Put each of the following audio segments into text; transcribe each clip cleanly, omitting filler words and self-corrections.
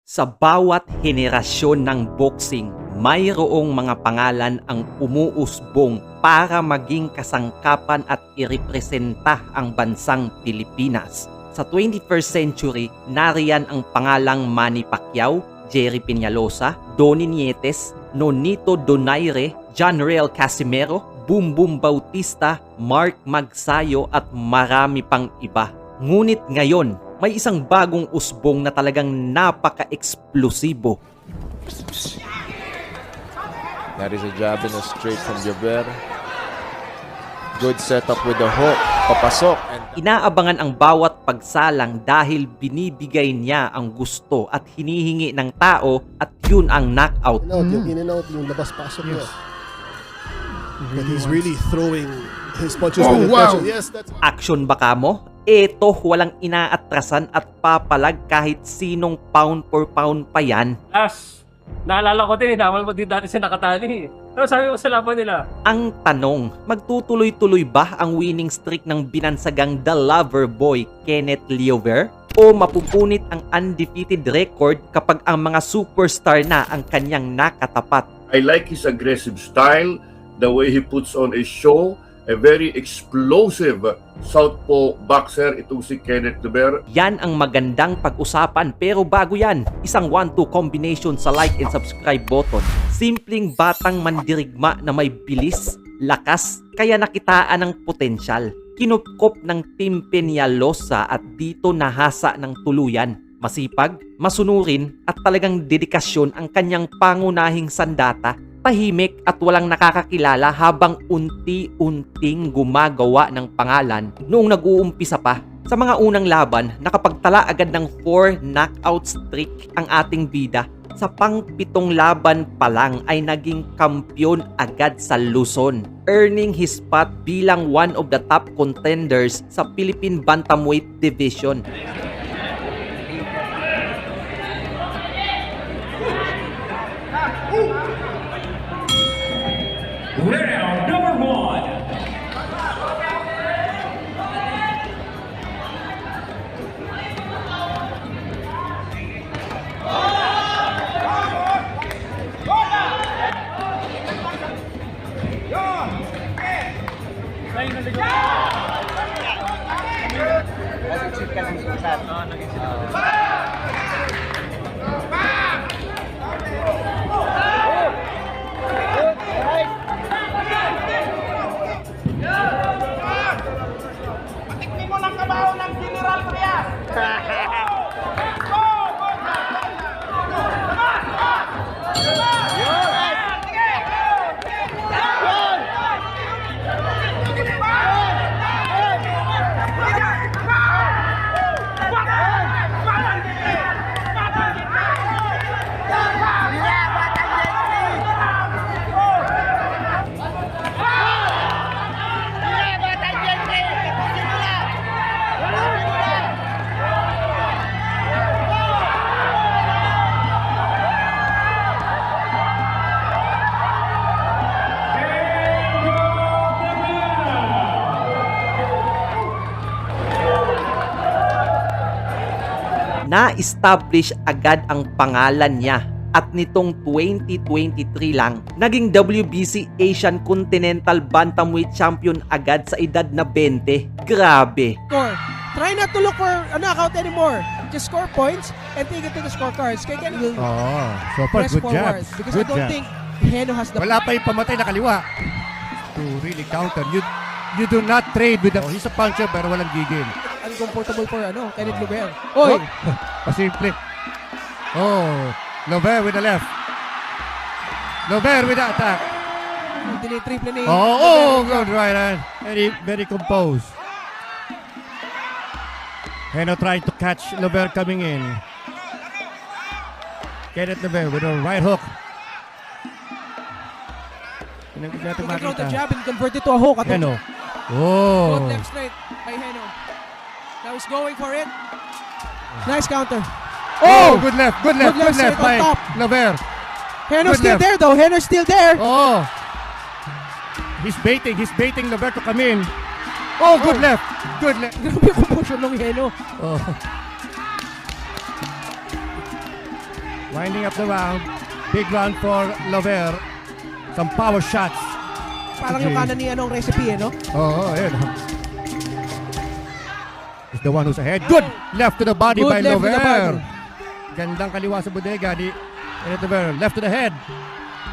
Sa bawat henerasyon ng boxing, mayroong mga pangalan ang umuusbong para maging kasangkapan at irepresenta ang bansang Pilipinas. Sa 21st century, nariyan ang pangalang Manny Pacquiao, Jerry Peñalosa, Donnie Nietes, Nonito Donaire, John Real Casimero, Boom Boom Bautista, Mark Magsayo at marami pang iba. Ngunit ngayon, may isang bagong usbong na talagang napaka-eksplosibo. That is a jab and a straight from Jaber. Good setup with the hook. Papasok. And Inaabangan ang bawat pagsalang dahil binibigay niya ang gusto at hinihingi ng tao at yun ang knockout. Yung in and out, yung labas-pasok niya. And he's really throwing his punches with intention. Yes, that's... Action ba kamo? Eto, walang inaatrasan at papalag kahit sinong pound for pound pa yan. Naalala ko din, naman mo din dati siya nakatali. Ano sabi mo sa laban nila? Ang tanong, magtutuloy-tuloy ba ang winning streak ng binansagang The Lover Boy, Kenneth Liover? O mapupunit ang undefeated record kapag ang mga superstar na ang kanyang nakatapat? I like his aggressive style, the way he puts on a show, a very explosive southpaw boxer itong si Kenneth Liover. Yan ang magandang pag-usapan, pero bago yan, isang 1-2 combination sa like and subscribe button. Simpleng batang mandirigma na may bilis, lakas, kaya nakitaan ng potensyal. Kinupkop ng Team Peñalosa at dito nahasa ng tuluyan. Masipag, masunurin at talagang dedikasyon ang kanyang pangunahing sandata. Tahimik at walang nakakakilala habang unti-unting gumagawa ng pangalan noong nag-uumpisa pa. Sa mga unang laban, nakapagtala agad ng 4 knockout streak ang ating bida. Sa pang-7 laban pa lang ay naging kampyon agad sa Luzon, earning his spot bilang one of the top contenders sa Philippine Bantamweight Division. Round number 1. Patikmin mo ng kabaho ng General Trias! Na-establish agad ang pangalan niya at nitong 2023 lang, naging WBC Asian Continental Bantamweight Champion agad sa edad na 20. Grabe! Score. Try not to look for a knockout anymore. Just score points and take it to the scorecards. Kaya Ken will So far, press good forward. jabs. Because Good I don't jabs. think Heno has the... Wala pa yung pamatay na kaliwa to really counter. You do not trade with the... he's a puncher pero walang gigil. Uncomfortable for Kenneth Liover. Oy! Pasimple. Liover with the left. Liover with the attack. Triple ni. Good right hand. Very composed. Heno trying to catch Liover coming in. Kenneth Liover with a right hook. Hindi natin He throw the makita. jab and convert it to a hook. Heno. Good left straight by Heno. Now he's going for it. Nice counter. Good left straight by on top. Liover. Heno's Good still left. there though. Heno's still there. He's baiting Liover to come in. Good left. Grabe yung commotion ng Heno. Winding up the round. Big round for Lover. Some power shots. Parang yung kanan ni anong recipe, no? Oo, ayun. Is the one who's ahead. Good left to the body Good by left to the Lover. body. Gandang kaliwa sa bodega ni Lover. Left to the head.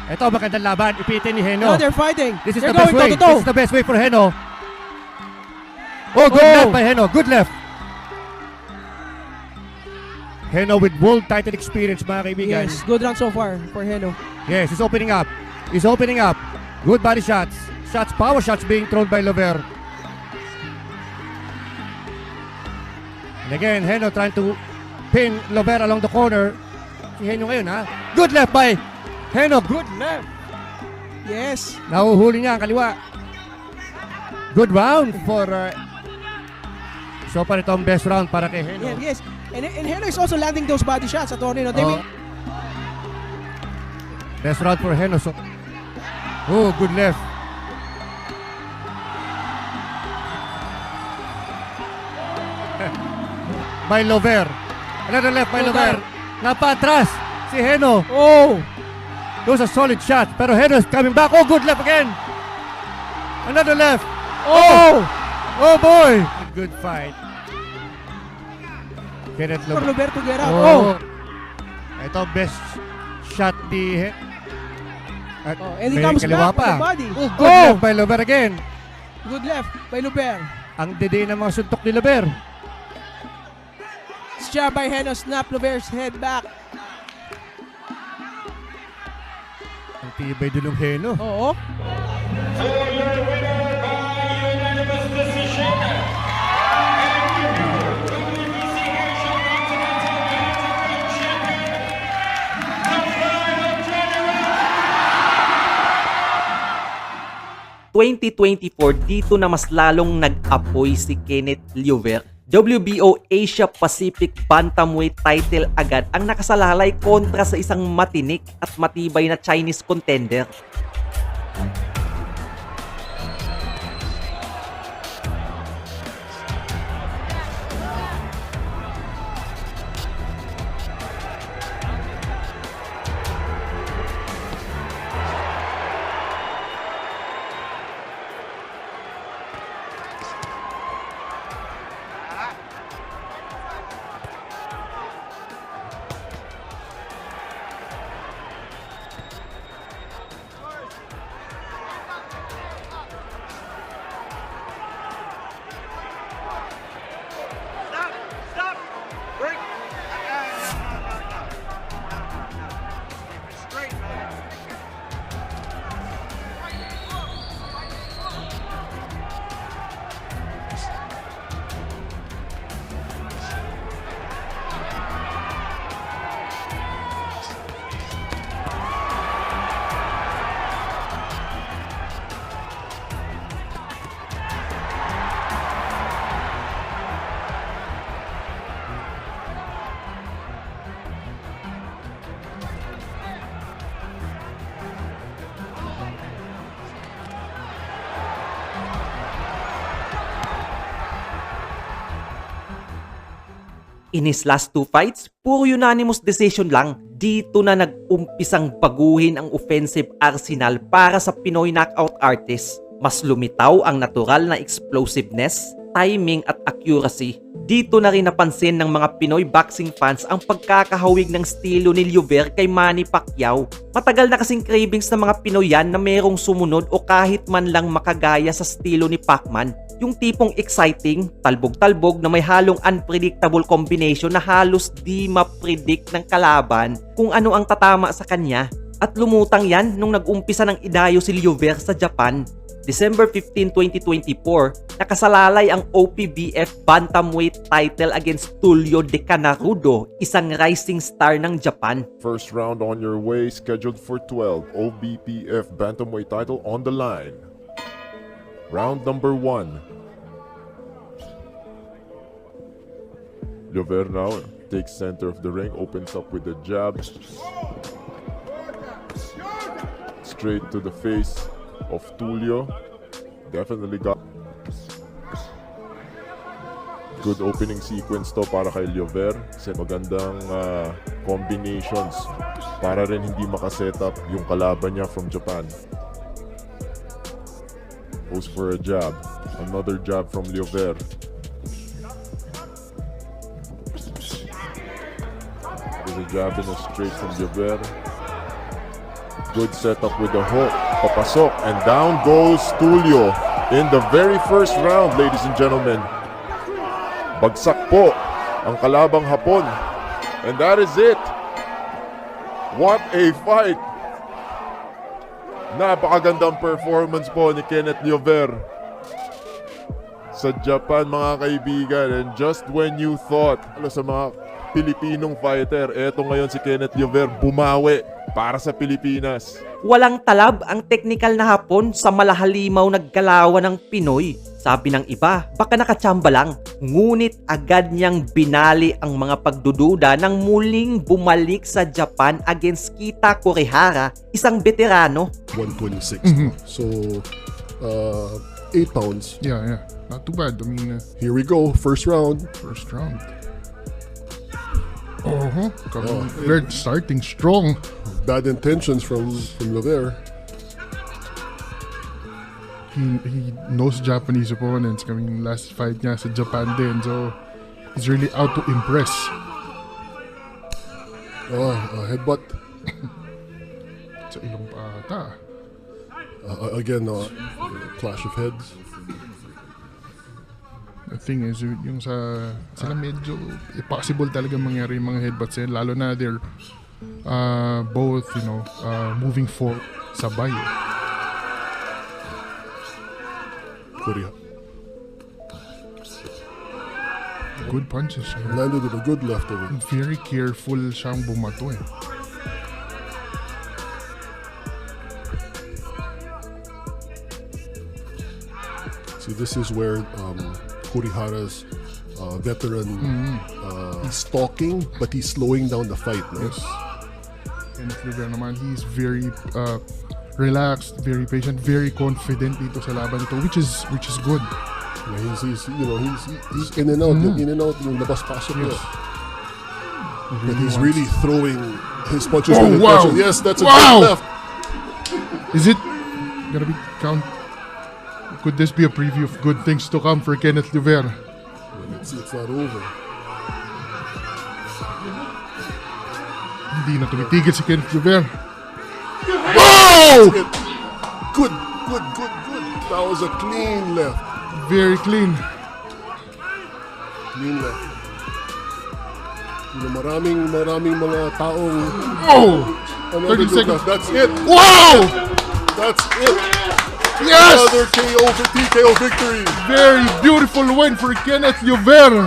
Ito, magandang laban. Ipitin ni Heno. No, they're fighting. This is They're the best way. going toe-to-toe. This is the best way for Heno. Oh, good left by Heno. Good left. Heno with world title experience, mga kaibigan. Yes, good round so far for Heno. Yes, he's opening up. He's opening up. Good body shots. Shots, power shots being thrown by Lover. And again, Heno trying to pin Lover along the corner. Si Heno ngayon, ha? Good left by Heno. Good left. Yes. Nahuhuli niya ang kaliwa. Good round for... so far ito ang best round para kay Heno. Yeah, yes. And Heno is also landing those body shots at Tornino. They Oh. Best round for Heno. So, oh, good left. By Lover. Another left by Lover. Napatras si Heno. Oh! Those are solid shots. Pero Heno is coming back. Oh, good left again. Another left. Oh! Oh boy. Good fight. Kenneth For Lover. Roberto Guerra. Oh. Oh! Ito best shot ni at Oh, and he may comes kaliwa back with pa. the body. Oh, good left by Lover again. Good left by Luber. Ang dede ng mga suntok ni Lover. Jab by Heno. Snap Luber's head back. Ang tibay dulong Heno. Oo. For your winner by unanimous decision, WBC Asia Continental Bantamweight Champion, the final general. 2024, dito na mas lalong nag-apoy si Kenneth Lover. WBO Asia Pacific Bantamweight title agad ang nakasalalay kontra sa isang matinik at matibay na Chinese contender. In his last two fights, puro unanimous decision lang. Dito na nag-umpisang baguhin ang offensive arsenal para sa Pinoy knockout artist. Mas lumitaw ang natural na explosiveness, timing at accuracy. Dito na rin napansin ng mga Pinoy boxing fans ang pagkakahawig ng estilo ni Lover kay Manny Pacquiao. Matagal na kasing cravings ng mga Pinoy yan na merong sumunod o kahit man lang makagaya sa estilo ni Pacman. Yung tipong exciting, talbog-talbog na may halong unpredictable combination na halos di ma-predict ng kalaban kung ano ang tatama sa kanya. At lumutang yan nung nag-umpisa ng idayo si Lover sa Japan. December 15, 2024, nakasalalay ang OPBF Bantamweight title against Tulio De Canarudo, isang rising star ng Japan. First round on your way, scheduled for 12. OBPF Bantamweight title on the line. Round number 1. Lover now takes center of the ring, opens up with a jab. Straight to the face of Tulio. Definitely got good opening sequence to para kay Lover. Kasi magandang combinations para rin hindi makaset up yung kalaban niya from Japan. Goes for a jab. Another jab from Liover. There's a jab and a straight from Liover. Good setup with the hook. Papasok. And down goes Tulio in the very first round, ladies and gentlemen. Bagsak po ang kalabang Hapon. And that is it. What a fight. Napakagandang performance po ni Kenneth Liover sa Japan, mga kaibigan. And just when you thought sa mga Pilipinong fighter, eto ngayon si Kenneth Liover bumawi para sa Pilipinas. Walang talab ang technical na Hapon sa malahalimaw naggalawan ng Pinoy. Sabi ng iba, baka nakachamba lang. Ngunit agad niyang binali ang mga pagdududa nang muling bumalik sa Japan against Kita Kurihara, isang veterano. 126. So, 8 pounds. Yeah. Not too bad. I mean, Here we go. First round. first round. They're starting strong. Bad intentions from Liover. He knows Japanese opponents. I mean, last fight niya sa Japan din. So, he's really out to impress. Headbutt. Sa ilong pata. Again, clash of heads. The thing is, yung sila medyo impossible talaga mangyari yung mga headbutts yan. Lalo na they're both, moving forward sabay. Korea. Good punches. Landed with a good left of it. Very careful siyang bumato eh. See, this is where Kurihara's veteran, he's stalking, but he's slowing down the fight. No? Yes. Kenneth Liover naman, he's very relaxed, very patient, very confident dito sa laban nito, which is good. Yeah, he's in and out, yung labas-pasok niya. But he's really throwing his punches with intention. Yes, that's a good left. Is it gonna be count? Could this be a preview of good things to come for Kenneth Liover? Let's see, it's not over. Hindi na tumitigil si Kenneth Liover. Wow! Good. That was a clean left. Very clean. Clean left. Maraming mga taong... 30 seconds. That's it. Wow! That's it. Yes! Another KO for TKO victory. Very beautiful win for Kenneth Liover.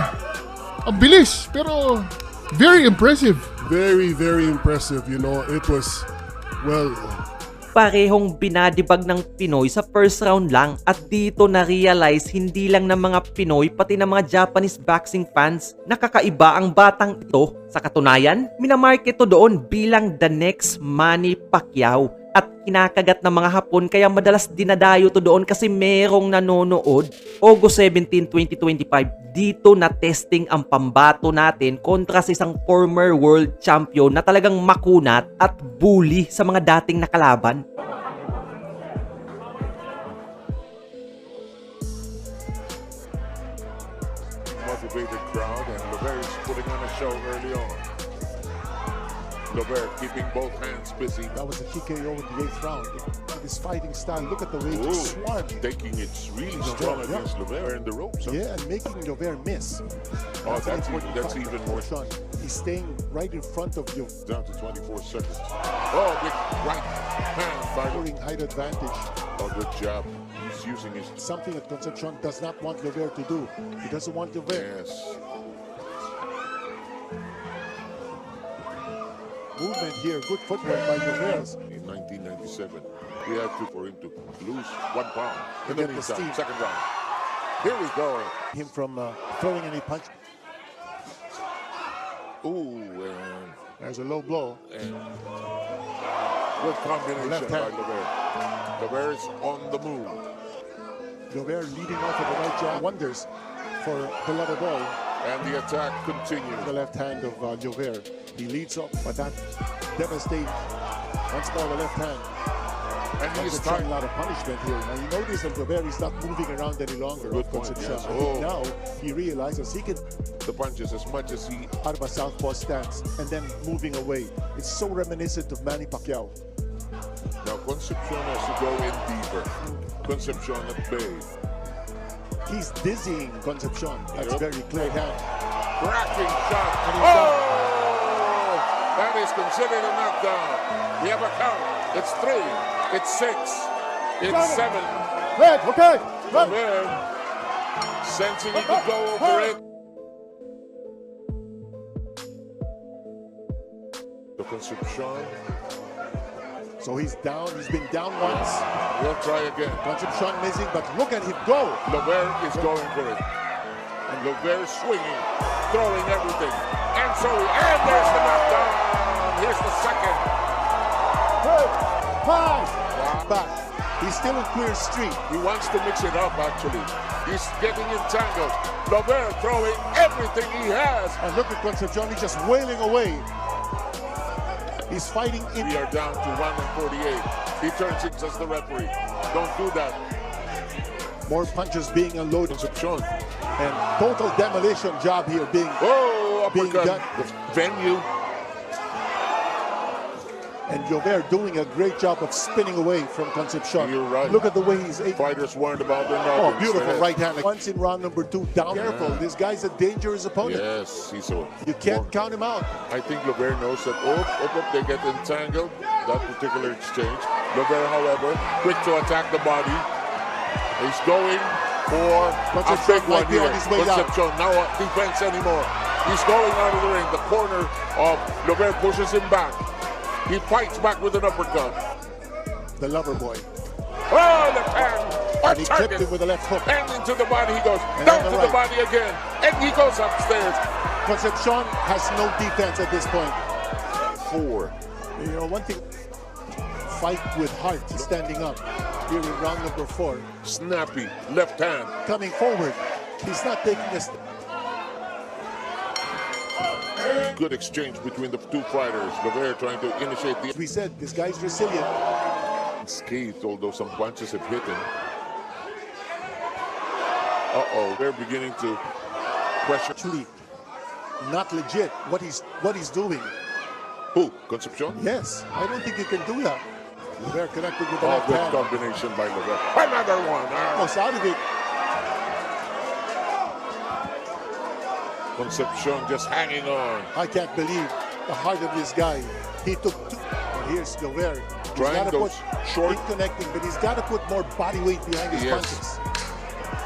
Ang bilis, pero very impressive. Very, very impressive. It was, well... Parehong binadibag ng Pinoy sa first round lang at dito na-realize hindi lang ng mga Pinoy pati ng mga Japanese boxing fans na kakaiba ang batang ito. Sa katunayan, minamarket ito doon bilang the next Manny Pacquiao at kinakagat ng mga Hapon kaya madalas dinadayo to doon kasi merong nanonood. August 17, 2025, dito na testing ang pambato natin kontra sa isang former world champion na talagang makunat at bully sa mga dating nakalaban. Motivated crowd, and Liover is putting on a show early on. Liover keeping both hands busy. That was a TKO in the 8th round. His fighting style, look at the way he swarmed. Taking it really strong against Liover in the ropes. Yeah, and making Liover miss. That's even more. He's staying right in front of you. Down to 24 seconds. Oh, big right hand by Height advantage. Oh, good job. He's using his... Something that Concepcion does not want Liover to do. He doesn't want Liover. Yes. Movement here, good footwork by Liover. In 1997, we had for him to lose 1 pound. In the meantime, second round. Here we go. Him from throwing any punch. Ooh, and there's a low blow. And good combination Left by hand. Liover. Liover is on the move. Liover leading off with the right jab. Wonders for the leather ball. And the attack continues. The left hand of Liover. He leads up, but that devastates once more the left hand. And he's Concepcion, a lot of punishment here. Now you notice that Gobert is not moving around any longer. Good point, Concepcion. yes. I think now he realizes he can The punches as much as he. out of a southpaw stance and then moving away. It's so reminiscent of Manny Pacquiao. Now Concepcion has to go in deeper. Concepcion at bay. He's dizzying Concepcion. That's Yep. very clear hand. Cracking shot. And he's Oh! That is considered a knockdown. We have a count. It's 3. It's 6. It's 7. Red, okay. Red. Gobert sensing he could go over it. The Concepcion. So he's down. He's been down once. We'll try again. Concepcion missing, but look at him go. Gobert is going for it. And Gobert swinging, throwing everything. And there's the knockdown. Here's the second. Five. Back. He's still in clear street. He wants to mix it up, actually. He's getting entangled. Gobert throwing everything he has. And look at Concepcion. He's just wailing away. He's fighting in. We are down to 1:48. He turns it as the referee. Don't do that. More punches being unloaded. Concepcion. And total demolition job here being being uppercut. done. The venue. And Gobert doing a great job of spinning away from Concepcion. You're right. Look at the way he's able. Fighters warned about their Oh, knockings. beautiful They- right hand. Once in round number 2, down. Careful. This guy's a dangerous opponent. Yes, he's so. You can't count him out. I think Gobert knows that. They get entangled. That particular exchange. Gobert, however, quick to attack the body. He's going for a Concepcion big might one be here. on his way down. Concepcion, now defense anymore. He's going out of the ring. The corner of Gobert pushes him back. He fights back with an uppercut. The lover boy. Oh, left hand. And he clipped Target. him with a left hook. And into the body he goes. And Down on to the the right. body again. And he goes upstairs. Concepcion has no defense at this point. 4. You know, one thing, fight with heart, standing up. Here in round number 4. Snappy. Left hand. Coming forward. He's not taking a step. Good exchange between the two fighters. Gobert trying to initiate the. We said, this guy's resilient. Scathed, although some punches have hit him. Uh-oh, they're beginning to question. Actually, not legit what he's doing. Who? Concepcion? Yes, I don't think he can do that. Gobert connected with the Oh, left good hand. combination by Gobert. Another one. Almost out of it. Concepcion just hanging on. I can't believe the heart of this guy. He took 2. And here's Gobert. He's Trying got to those put short- in connecting, but he's got to put more body weight behind his Yes. punches.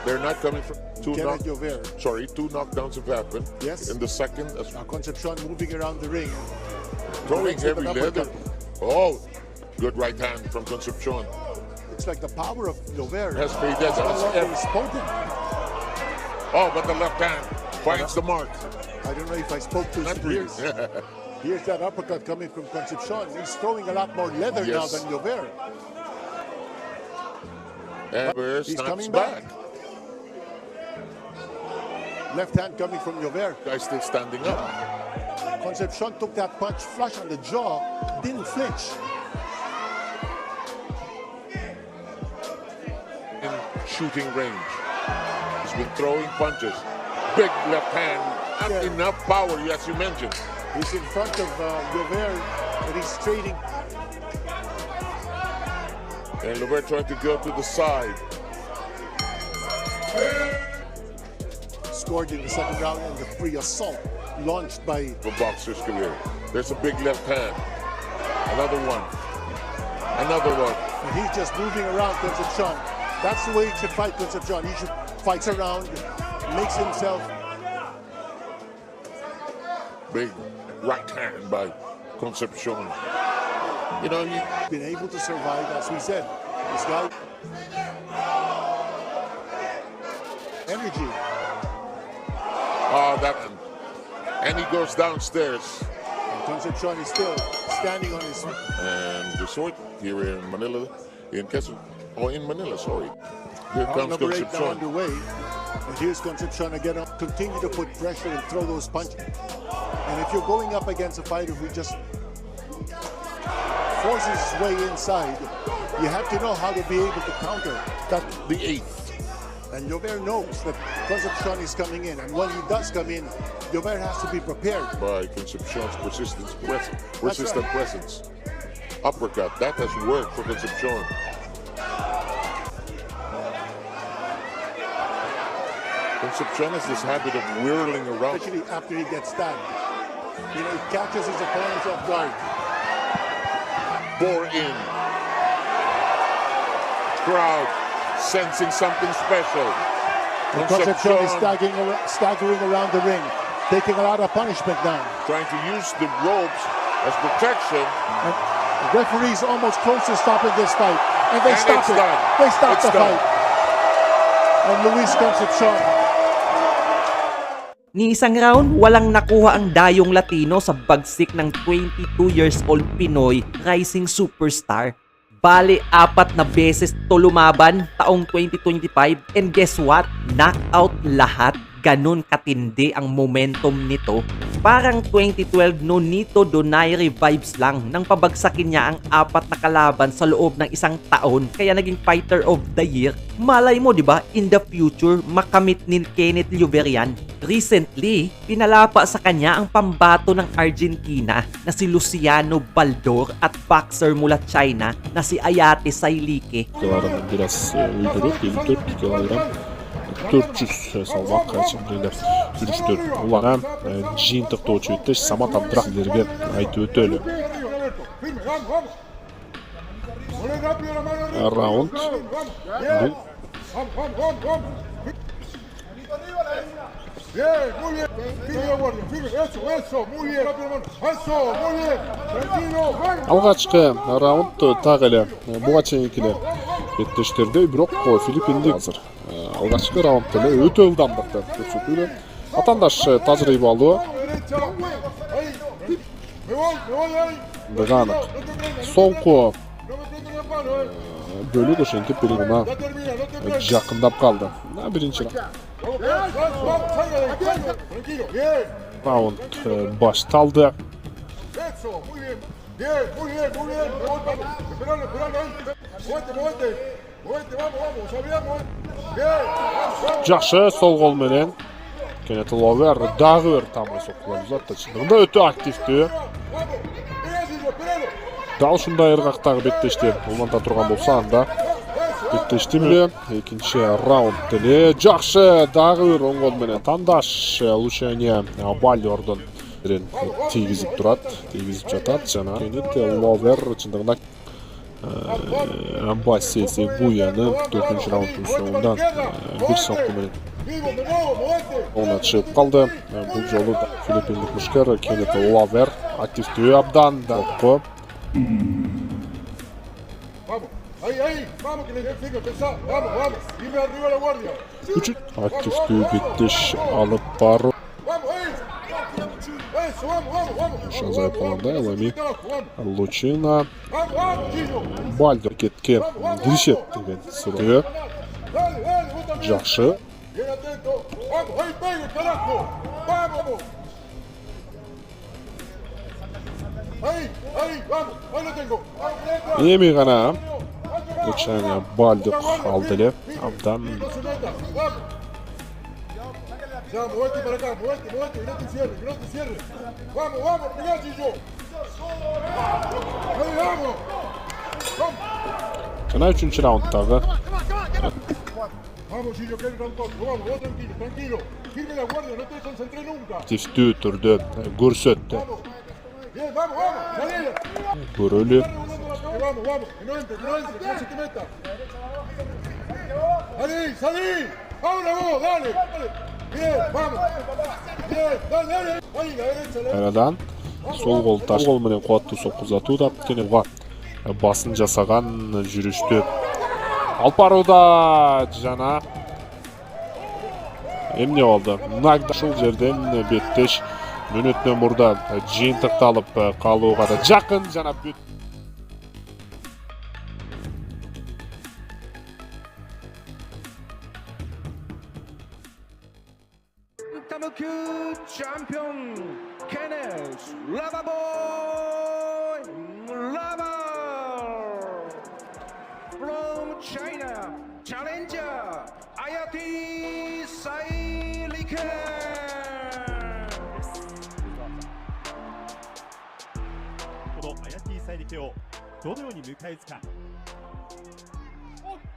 They're not coming from two Kenneth Gobert. two knockdowns have happened. Yes. In the second, as Now Concepcion moving around the ring. throwing Connects with heavy an leather. uppercut. Oh, good right hand from Concepcion. Looks like the power of Gobert Has paid is no that. longer spoken. Oh, but the left hand finds the mark. I don't know if I spoke too Not soon. really. Here's that uppercut coming from Concepcion. He's throwing a lot more leather now Yes. than Gobert. And Gobert He's snaps coming back. back. Left hand coming from Gobert. Guy's still standing up. Concepcion took that punch flush on the jaw, didn't flinch. In shooting range. He's been throwing punches. Big left hand. Not Yeah. enough power, as you mentioned. He's in front of Gobert, and he's trading. And Gobert trying to go to the side. Scored in the second round and the free assault launched by For boxer's career. There's a big left hand. Another one. Another one. And he's just moving around Concepcion. That's the way he should fight Concepcion. He should fight around, makes himself. Big right hand by Concepcion. You know, he Been able to survive, as we said. This guy. Energy. that one. And he goes downstairs. And Concepcion is still standing on his. And resort here in Manila, in Quezon, in Manila, sorry. Here Round comes number 8 now Concepcion. underway. And here's Concepcion again. Continue to put pressure and throw those punches. And And if you're going up against a fighter who just forces his way inside, you have to know how to be able to counter that. The 8th. And Llover knows that Concepcion is coming in, and when he does come in, Llover has to be prepared. By Concepcion's persistent presence. Uppercut, that has worked for Concepcion. Concepcion has this habit of whirling around. Especially after he gets stabbed. You know, he catches his opponents off guard. Bore in. Crowd sensing something special. Concepcion is staggering around the ring, taking a lot of punishment now. Trying to use the ropes as protection. And the referee's almost close to stopping this fight. And they stop it. Done. They stop It's the done. fight. And Luis Concepcion. Ni isang round, walang nakuha ang dayong Latino sa bagsik ng 22 years old Pinoy rising superstar. Bali, 4 na beses to lumaban taong 2025, and guess what? Knockout lahat. Ganun katindi ang momentum nito. Parang 2012 no Nito Donaire vibes lang nang pabagsakin niya ang 4 na kalaban sa loob ng isang taon, kaya naging Fighter of the Year. Malay mo, di ba, in the future makamit ni Kenneth Llover yan. Recently, pinalapa sa kanya ang pambato ng Argentina na si Luciano Baldor at boxer mula China na si Ayate Sailike. Kilogramı biraz uydurup 54 kilogram 400 salmak çimдейлер жүрүштөр улана жыйынтыктоочу өтүш Самат Абдырак силерге айтып өтөлү. Раунд бул Bien, muy bien. Firme, guardia, firme. Eso, muy bien. Eso, muy bien. Tranquilo. алгачкы раунд так эле буга чейинкилер беттештерде, бирок Филиппиндик азыр алгачкы раунд эле өтө ылдамдыкты көрсөтүүдө. Атандаш тажрыйбалуу. Дыганык. Соңку бөлүк ошентип бирине жакындап калды. Биринчи раунд башталды. Жакшы сол кол менен Кенет Ловер дагы бир тамыр соккулар узатты. Чындыгында өтө активдүү. Дал ушундай ыргактагы беттешти уланта турган болсо анда беттешти менен экинчи раунд эле жакшы дагы бир оң кол менен тандаш Лучания Бальдордун тийгизип турат, тийгизип жатат жана Кенет Ловер чындыгында Амбаси Сегуяны 4-чү раунддун соңунда бир сокку менен оңуна чыгып калды. Бул жолу филиппиндик мушкер Кенет Ловер активдүү абдан сокку. Үчүн активдүү беттеш алып баруу. Шанзай поланда Лами Лучина Бальдор кетке киришет деген сыры. Жакшы. Эми гана Лучина Бальдор алды эле абдан. Ya, muévete para acá, muévete, que no te cierres, que no te cierres. Vamos, vamos, pegá, Chillo. Ahí, vamos. Жана 3-чү раундтагы Vamos, Chillo, que hay un vamos, vos tranquilo, tranquilo. Firme la guardia, no te concentré nunca. активдүү түрдө көрсөттү. Bien, vamos, vamos, salí. Көрөлү. Vamos, vamos, que no entre, que no se te meta. Salí, salí. Ahora vos, dale. Bien, vamos. Bien, dale, dale. Ahí, la derecha, la Арадан сол кол таш кол менен кубаттуу сокку узатууда Кенега басын жасаган жүрүштү алып барууда жана эмне болду? Нагда ушул жерден беттеш мүнөттөн мурда жыйынтыкталып калууга да жакын жана Champion Kenneth fighters, Lava Boy Lava! From China, challenger, Ayati Sailiken! このアヤティサイリケをどのように迎え撃つか。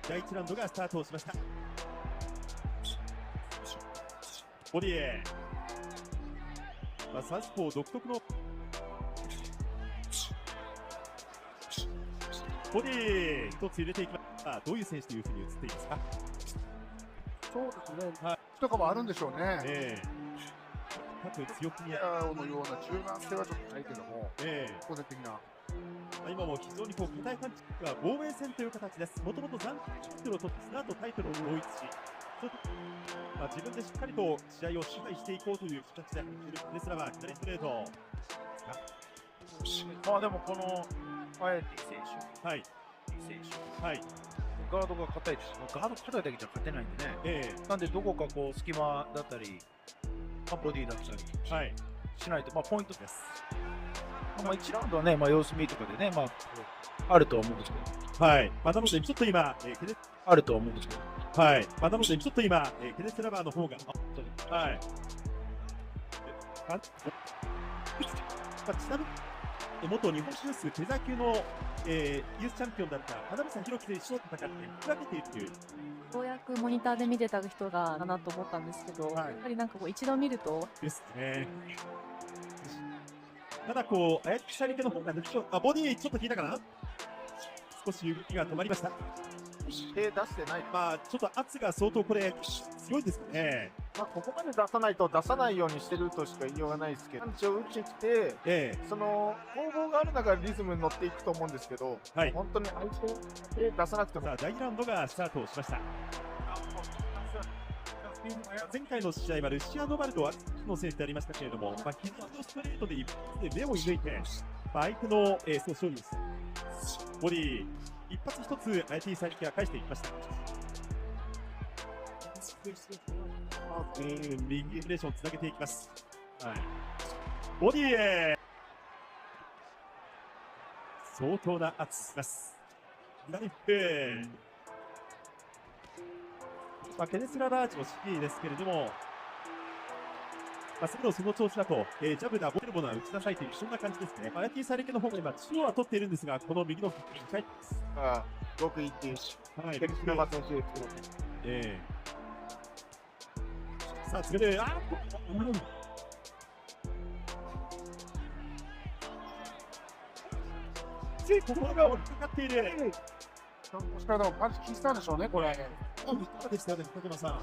第1ラウンドがスタートをしました。ボディへ、サウスポー独特のボディ一つ入れていきます。どういう選手というふうに映っていますか？そうですね。とかもあるんでしょうね。各強気にのような柔軟性はちょっとないけども、個人的な。今も非常にこう硬いパンチが防衛戦という形です。もともと3タイトルを取って、その後タイトルを統一し、自分でしっかりと試合を支配していこうという形でレスラーは左ストレート。まあでもこのアヤティ選手、はい、選手、はい、ガードが硬いです。ガード硬いだけじゃ勝てないんでね。なんでどこかこう隙間だったり、ボディだったりしないと、まあポイントです。まあ1ラウンドはね、様子見とかでね、あるとは思うんですけど。はい。なのでちょっと今、あるとは思うんですけど。はい。なのでちょっと今、ケネスラバーの方が、はい。ちなみに、元日本ユースフェザー級の、ユースチャンピオンだった花見さん弘樹選手と戦って、比べているという。ようやくモニターで見てた人がだなと思ったんですけど、やっぱりなんかこう一度見ると。ですね。ただこう、アヤティサイリケの方がボディちょっと効いたかな？少し動きが止まりました。手出してない。ちょっと圧が相当これ、強いですね。ここまで出さないと出さないようにしてるとしか言いようがないですけど、パンチを打ってきて、その攻防がある中でリズムに乗っていくと思うんですけど、本当に相手で出さなくても。第2ラウンドがスタートをしました。前回の試合はルシア・ノバルドはの選手でありましたけれども、左のストレートで一発で目を射抜いて、相手の勝利です。ボディ一発一つ、アヤティサイリケが返していきました。右フレーションをつなげていきます。ボディへ相当な圧です。ナイフケネスラバージの指示ですけれども、その調子だと、ジャブだ、ボテルボナ打ちなさいという、そんな感じですね。アヤティサイリケの方が今、中央は取っているんですが、この右のフックに返ってます。僕いっていいし、ケネスラバー選手さあ、次で、ここが追いかかっている。腰からでもパンチ効いてたんでしょうね、これ。そうですよね、竹山さん。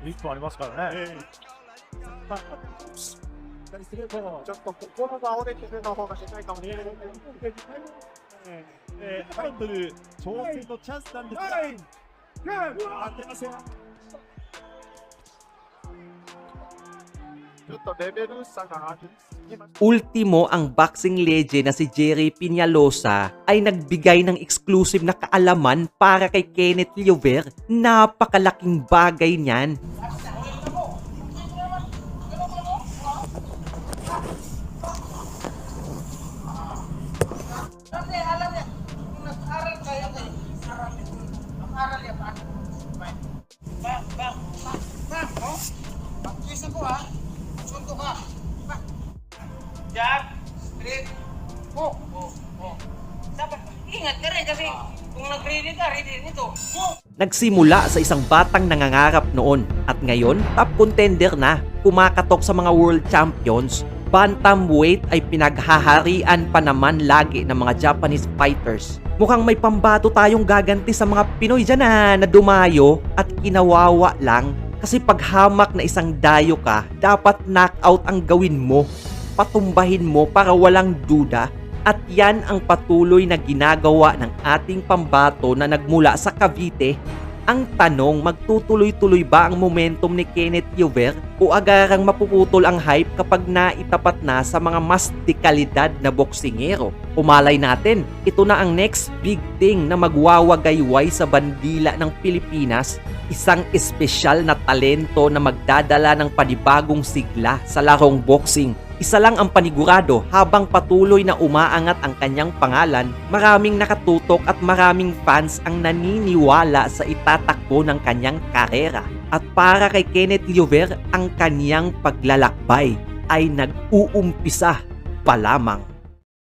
1分ありますからね。ちょっと心が折れてるの方がしないかもしれない。ハンドル挑戦のチャンスなんですが、当てません。ちょっとレベル差がある。Ultimo, ang boxing legend na si Jerry Peñalosa ay nagbigay ng exclusive na kaalaman para kay Kenneth Llover. Napakalaking bagay niyan. Jack, straight. Oh. Dapat ingat ka rin kasi kung nag-ready ka, ready nito. Nagsimula sa isang batang nangangarap noon at ngayon top contender na, kumakatok sa mga world champions. Bantamweight ay pinaghaharian pa naman lagi ng mga Japanese fighters. Mukhang may pambato tayong gaganti sa mga Pinoy dyan na dumayo at kinawawa lang. Kasi paghamak na isang dayo ka, dapat knockout ang gawin mo. Patumbahin mo para walang duda. At yan ang patuloy na ginagawa ng ating pambato na nagmula sa Cavite. Ang tanong, magtutuloy-tuloy ba ang momentum ni Kenneth Llover o agarang mapuputol ang hype kapag naitapat na sa mga mas dekalidad na boksingero? Umalay natin, ito na ang next big thing na magwawagayway sa bandila ng Pilipinas. Isang espesyal na talento na magdadala ng panibagong sigla sa larong boxing. Isa lang ang panigurado, habang patuloy na umaangat ang kanyang pangalan, maraming nakatutok at maraming fans ang naniniwala sa itatakbo ng kanyang karera. At para kay Kenneth Llover, ang kanyang paglalakbay ay nag-uumpisa pa lamang.